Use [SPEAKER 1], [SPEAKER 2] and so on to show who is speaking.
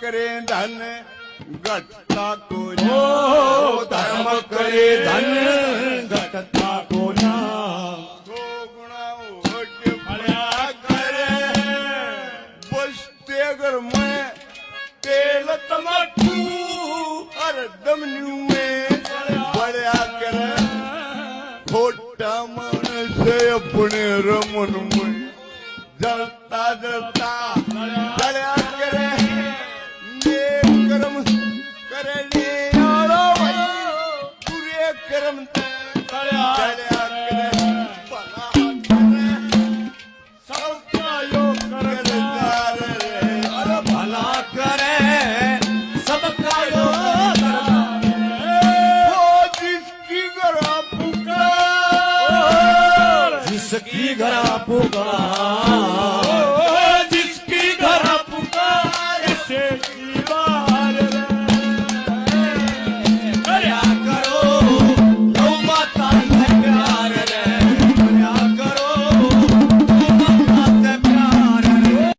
[SPEAKER 1] करे धन घटता को
[SPEAKER 2] धर्म करे धन घटता को ना
[SPEAKER 1] सो गुणा होके फल्या करे बसते अगर मैं तेल तमकू अरे दमन्यू में बड़या करे खोटा मानस अपने रमन में जलता जलता बड़या करे नेक कर्म करे ले आलो भाई पूरे कर्म चले